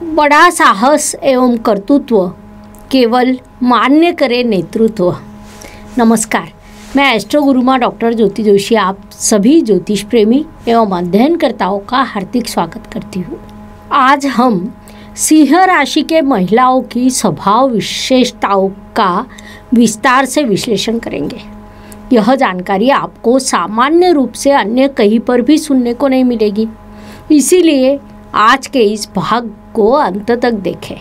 बड़ा साहस एवं कर्तृत्व केवल मान्य करे नेतृत्व। नमस्कार, मैं एस्ट्रो गुरुमा डॉक्टर ज्योति जोशी आप सभी ज्योतिष प्रेमी एवं अध्ययनकर्ताओं का हार्दिक स्वागत करती हूँ। आज हम सिंह राशि के महिलाओं की स्वभाव विशेषताओं का विस्तार से विश्लेषण करेंगे। यह जानकारी आपको सामान्य रूप से अन्य कहीं पर भी सुनने को नहीं मिलेगी, इसीलिए आज के इस भाग को अंत तक देखें।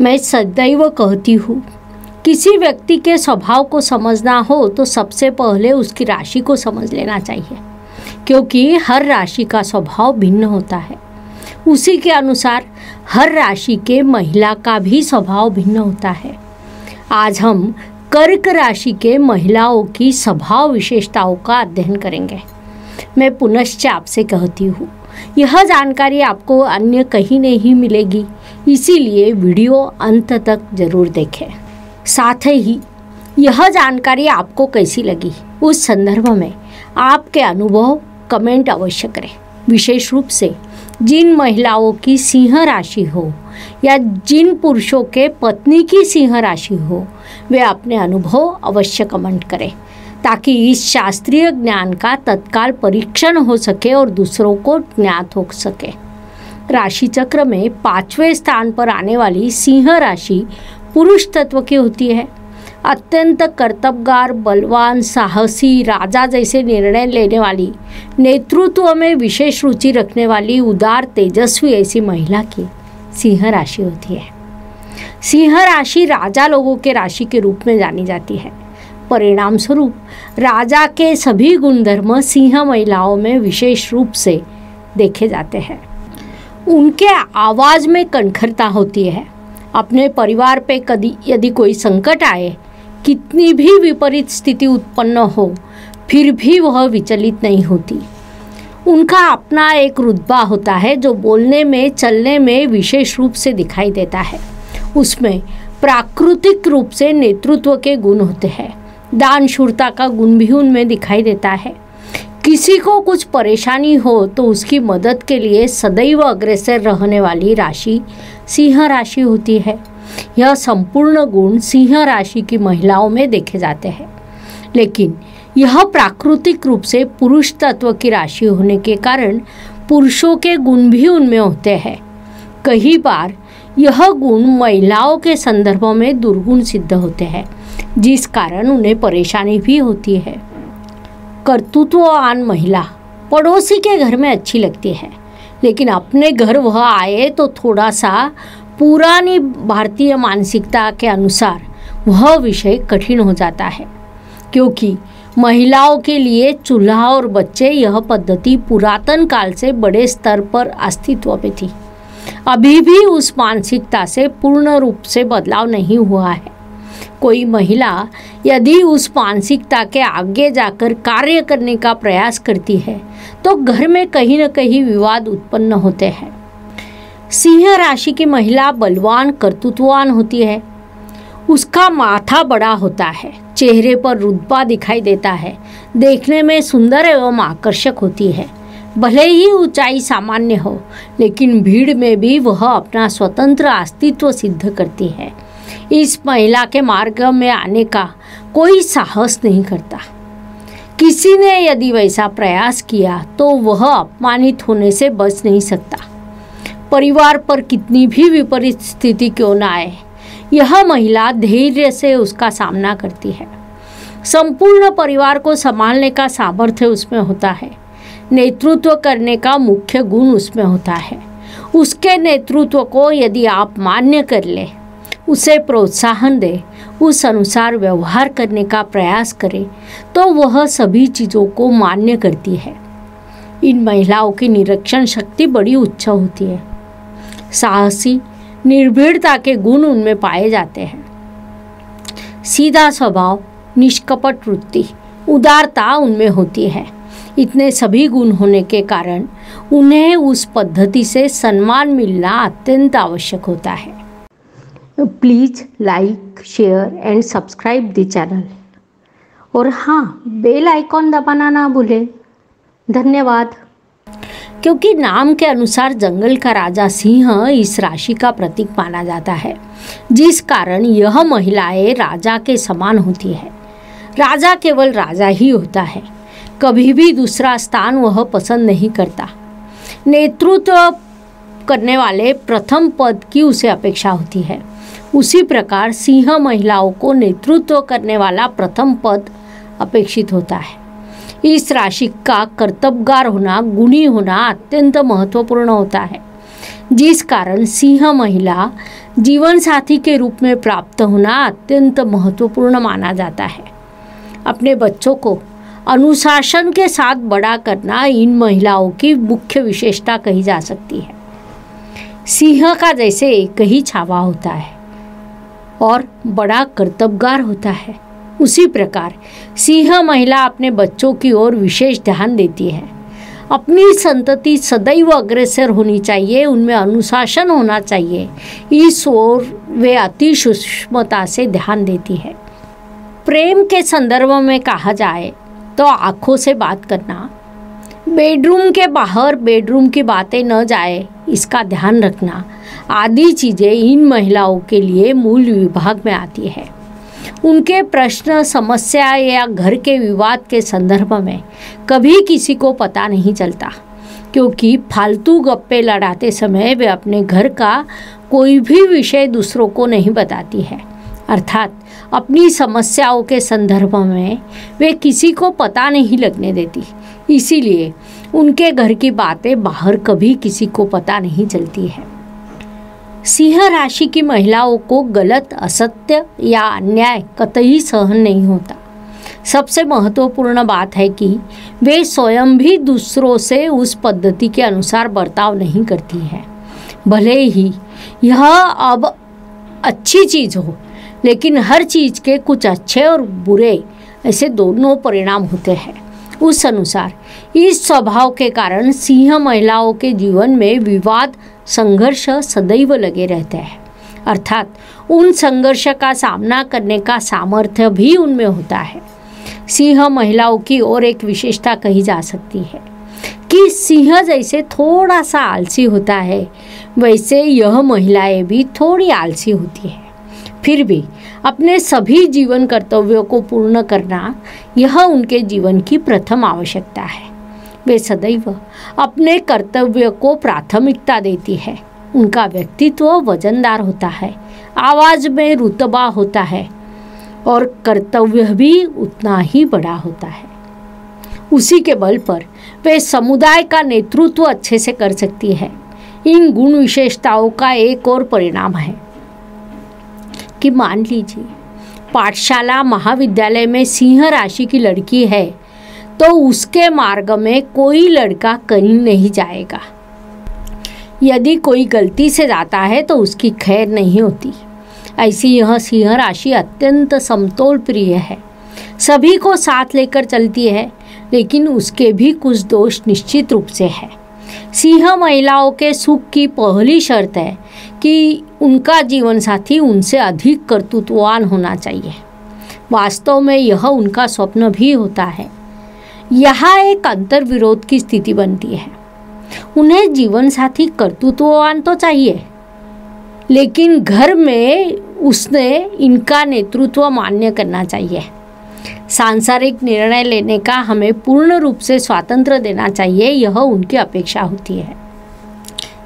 मैं सदैव कहती हूँ, किसी व्यक्ति के स्वभाव को समझना हो तो सबसे पहले उसकी राशि को समझ लेना चाहिए, क्योंकि हर राशि का स्वभाव भिन्न होता है। उसी के अनुसार हर राशि के महिला का भी स्वभाव भिन्न होता है। आज हम कर्क राशि के महिलाओं की स्वभाव विशेषताओं का अध्ययन करेंगे। मैं पुनश्च आपसे कहती हूँ, यह जानकारी आपको अन्य कहीं नहीं मिलेगी, इसीलिए वीडियो अंत तक जरूर देखें। साथ ही यह जानकारी आपको कैसी लगी उस संदर्भ में आपके अनुभव कमेंट अवश्य करें। विशेष रूप से जिन महिलाओं की सिंह राशि हो या जिन पुरुषों के पत्नी की सिंह राशि हो, वे अपने अनुभव अवश्य कमेंट करें, ताकि इस शास्त्रीय ज्ञान का तत्काल परीक्षण हो सके और दूसरों को ज्ञात हो सके। राशि चक्र में 5वें स्थान पर आने वाली सिंह राशि पुरुष तत्व की होती है। अत्यंत कर्तव्यगार, बलवान, साहसी, राजा जैसे निर्णय लेने वाली, नेतृत्व में विशेष रुचि रखने वाली, उदार, तेजस्वी ऐसी महिला की सिंह राशि होती है। सिंह राशि राजा लोगों के राशि के रूप में जानी जाती है। परिणाम स्वरूप राजा के सभी गुणधर्म सिंह महिलाओं में विशेष रूप से देखे जाते हैं। उनके आवाज़ में कणखरता होती है। अपने परिवार पे यदि कोई संकट आए, कितनी भी विपरीत स्थिति उत्पन्न हो, फिर भी वह विचलित नहीं होती। उनका अपना एक रुतबा होता है जो बोलने में, चलने में विशेष रूप से दिखाई देता है। उसमें प्राकृतिक रूप से नेतृत्व के गुण होते हैं। दानशूरता का गुण भी उनमें दिखाई देता है। किसी को कुछ परेशानी हो तो उसकी मदद के लिए सदैव अग्रसर रहने वाली राशि सिंह राशि होती है। यह संपूर्ण गुण सिंह राशि की महिलाओं में देखे जाते हैं, लेकिन यह प्राकृतिक रूप से पुरुष तत्व की राशि होने के कारण पुरुषों के गुण भी उनमें होते हैं। कई बार यह गुण महिलाओं के संदर्भों में दुर्गुण सिद्ध होते हैं, जिस कारण उन्हें परेशानी भी होती है। कर्तृत्ववान महिला पड़ोसी के घर में अच्छी लगती है, लेकिन अपने घर वह आए तो थोड़ा सा पुरानी भारतीय मानसिकता के अनुसार वह विषय कठिन हो जाता है, क्योंकि महिलाओं के लिए चूल्हा और बच्चे यह पद्धति पुरातन काल से बड़े स्तर पर अस्तित्व में थी। अभी भी उस मानसिकता से पूर्ण रूप से बदलाव नहीं हुआ है। कोई महिला यदि उस मानसिकता के आगे जाकर कार्य करने का प्रयास करती है तो घर में कहीं न कहीं विवाद उत्पन्न होते हैं। सिंह राशि की महिला बलवान, कर्तृत्ववान होती है। उसका माथा बड़ा होता है, चेहरे पर रुतबा दिखाई देता है, देखने में सुंदर एवं आकर्षक होती है। भले ही ऊंचाई सामान्य हो, लेकिन भीड़ में भी वह अपना स्वतंत्र अस्तित्व सिद्ध करती है। इस महिला के मार्ग में आने का कोई साहस नहीं करता। किसी ने यदि वैसा प्रयास किया तो वह अपमानित होने से बच नहीं सकता। परिवार पर कितनी भी विपरीत स्थिति क्यों न आए, यह महिला धैर्य से उसका सामना करती है। संपूर्ण परिवार को संभालने का सामर्थ्य उसमें होता है। नेतृत्व करने का मुख्य गुण उसमें होता है। उसके नेतृत्व को यदि आप मान्य कर ले, उसे प्रोत्साहन दे, उस अनुसार व्यवहार करने का प्रयास करें, तो वह सभी चीज़ों को मान्य करती है। इन महिलाओं की निरीक्षण शक्ति बड़ी उच्च होती है। साहसी, निर्भीड़ता के गुण उनमें पाए जाते हैं। सीधा स्वभाव, निष्कपट वृत्ति, उदारता उनमें होती है। इतने सभी गुण होने के कारण उन्हें उस पद्धति से सम्मान मिलना अत्यंत आवश्यक होता है। Please like, share and subscribe the channel, और हाँ, बेल आइकॉन दबाना ना भूलें। धन्यवाद। क्योंकि नाम के अनुसार जंगल का राजा सिंह इस राशि का प्रतीक माना जाता है, जिस कारण यह महिलाएं राजा के समान होती है। राजा केवल राजा ही होता है, कभी भी दूसरा स्थान वह पसंद नहीं करता। नेतृत्व करने वाले प्रथम पद की उसे अपेक्षा होती है। उसी प्रकार सिंह महिलाओं को नेतृत्व करने वाला प्रथम पद अपेक्षित होता है। इस राशि का कर्तव्यगार होना, गुणी होना अत्यंत महत्वपूर्ण होता है, जिस कारण सिंह महिला जीवन साथी के रूप में प्राप्त होना अत्यंत महत्वपूर्ण माना जाता है। अपने बच्चों को अनुशासन के साथ बड़ा करना इन महिलाओं की मुख्य विशेषता कही जा सकती है। सिंह का जैसे एक ही छावा होता है और बड़ा कर्तव्यगार होता है, उसी प्रकार सिंह महिला अपने बच्चों की ओर विशेष ध्यान देती है। अपनी संतति सदैव अग्रसर होनी चाहिए, उनमें अनुशासन होना चाहिए, इस ओर वे अति सूक्ष्मता से ध्यान देती है। प्रेम के संदर्भ में कहा जाए तो आँखों से बात करना, बेडरूम के बाहर बेडरूम की बातें न जाए इसका ध्यान रखना आदि चीज़ें इन महिलाओं के लिए मूल विभाग में आती है। उनके प्रश्न, समस्या या घर के विवाद के संदर्भ में कभी किसी को पता नहीं चलता, क्योंकि फालतू गप्पे लड़ाते समय वे अपने घर का कोई भी विषय दूसरों को नहीं बताती है। अर्थात अपनी समस्याओं के संदर्भ में वे किसी को पता नहीं लगने देती, इसीलिए उनके घर की बातें बाहर कभी किसी को पता नहीं चलती है। सिंह राशि की महिलाओं को गलत, असत्य या अन्याय कतई सहन नहीं होता। सबसे महत्वपूर्ण बात है कि वे स्वयं भी दूसरों से उस पद्धति के अनुसार बर्ताव नहीं करती हैं। भले ही यह अब अच्छी चीज़ हो, लेकिन हर चीज़ के कुछ अच्छे और बुरे ऐसे दोनों परिणाम होते हैं। उस अनुसार इस स्वभाव के कारण सिंह महिलाओं के जीवन में विवाद, संघर्ष सदैव लगे रहते हैं। अर्थात उन संघर्ष का सामना करने का सामर्थ्य भी उनमें होता है। सिंह महिलाओं की और एक विशेषता कही जा सकती है कि सिंह जैसे थोड़ा सा आलसी होता है, वैसे यह महिलाएं भी थोड़ी आलसी होती है। फिर भी अपने सभी जीवन कर्तव्यों को पूर्ण करना यह उनके जीवन की प्रथम आवश्यकता है। वे सदैव अपने कर्तव्य को प्राथमिकता देती है। उनका व्यक्तित्व वजनदार होता है, आवाज़ में रुतबा होता है और कर्तव्य भी उतना ही बड़ा होता है। उसी के बल पर वे समुदाय का नेतृत्व अच्छे से कर सकती है। इन गुण विशेषताओं का एक और परिणाम है कि मान लीजिए पाठशाला, महाविद्यालय में सिंह राशि की लड़की है तो उसके मार्ग में कोई लड़का कहीं नहीं जाएगा। यदि कोई गलती से जाता है तो उसकी खैर नहीं होती। ऐसी यह सिंह राशि अत्यंत समतोल प्रिय है, सभी को साथ लेकर चलती है, लेकिन उसके भी कुछ दोष निश्चित रूप से है। सिंह महिलाओं के सुख की पहली शर्त है कि उनका जीवन साथी उनसे अधिक कर्तृत्ववान होना चाहिए। वास्तव में यह उनका स्वप्न भी होता है। यहाँ एक अंतर विरोध की स्थिति बनती है। उन्हें जीवन साथी कर्तृत्ववान तो चाहिए, लेकिन घर में उसने इनका नेतृत्व मान्य करना चाहिए। सांसारिक निर्णय लेने का हमें पूर्ण रूप से स्वातंत्र्य देना चाहिए, यह उनकी अपेक्षा होती है।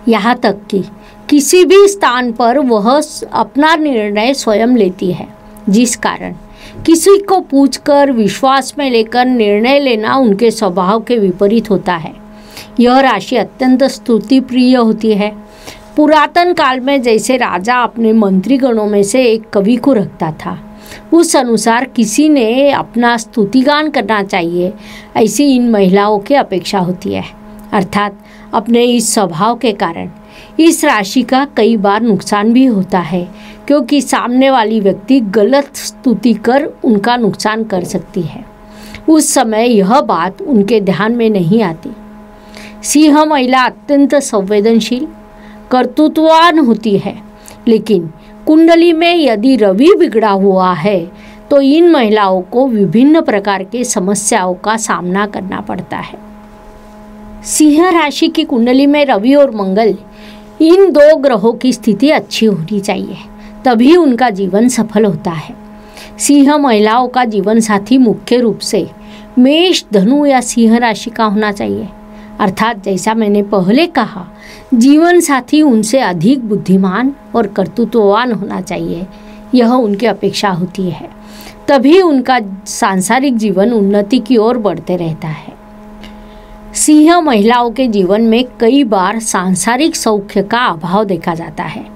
यहाँ तक कि किसी भी स्थान पर वह अपना निर्णय स्वयं लेती है, जिस कारण किसी को पूछकर विश्वास में लेकर निर्णय लेना उनके स्वभाव के विपरीत होता है। यह राशि अत्यंत स्तुति प्रिय होती है। पुरातन काल में जैसे राजा अपने मंत्रीगणों में से एक कवि को रखता था, उस अनुसार किसी ने अपना स्तुतिगान करना चाहिए, ऐसी इन महिलाओं की अपेक्षा होती है। अर्थात अपने इस स्वभाव के कारण इस राशि का कई बार नुकसान भी होता है, क्योंकि सामने वाली व्यक्ति गलत स्तुति कर उनका नुकसान कर सकती है। उस समय यह बात उनके ध्यान में नहीं आती। सिंह महिला अत्यंत संवेदनशील, कर्तृत्ववान होती है, लेकिन कुंडली में यदि रवि बिगड़ा हुआ है तो इन महिलाओं को विभिन्न प्रकार के समस्याओं का सामना करना पड़ता है। सिंह राशि की कुंडली में रवि और मंगल, इन दो ग्रहों की स्थिति अच्छी होनी चाहिए, तभी उनका जीवन सफल होता है। सिंह महिलाओं का जीवन साथी मुख्य रूप से मेष, धनु या सिंह राशि का होना चाहिए। अर्थात जैसा मैंने पहले कहा, जीवन साथी उनसे अधिक बुद्धिमान और कर्तृत्ववान होना चाहिए, यह उनकी अपेक्षा होती है। तभी उनका सांसारिक जीवन उन्नति की ओर बढ़ते रहता है। सिंह महिलाओं के जीवन में कई बार सांसारिक सौख्य का अभाव देखा जाता है,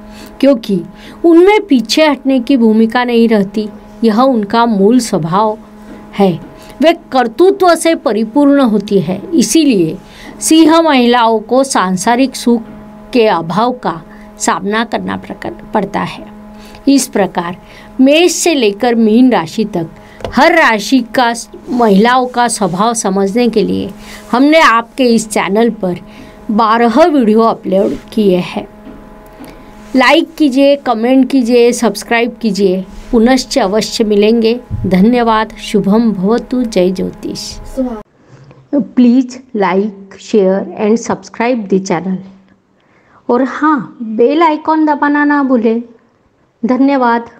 क्योंकि उनमें पीछे हटने की भूमिका नहीं रहती। यह उनका मूल स्वभाव है, वे कर्तृत्व से परिपूर्ण होती है। इसीलिए सिंह महिलाओं को सांसारिक सुख के अभाव का सामना करना पड़ता है। इस प्रकार मेष से लेकर मीन राशि तक हर राशि का महिलाओं का स्वभाव समझने के लिए हमने आपके इस चैनल पर 12 वीडियो अपलोड किए हैं। लाइक कीजिए, कमेंट कीजिए, सब्सक्राइब कीजिए। पुनश्च अवश्य मिलेंगे। धन्यवाद। शुभम भवतु। जय ज्योतिष। Please like, share and subscribe the channel. और हाँ, बेल आइकॉन दबाना ना भूलें। धन्यवाद।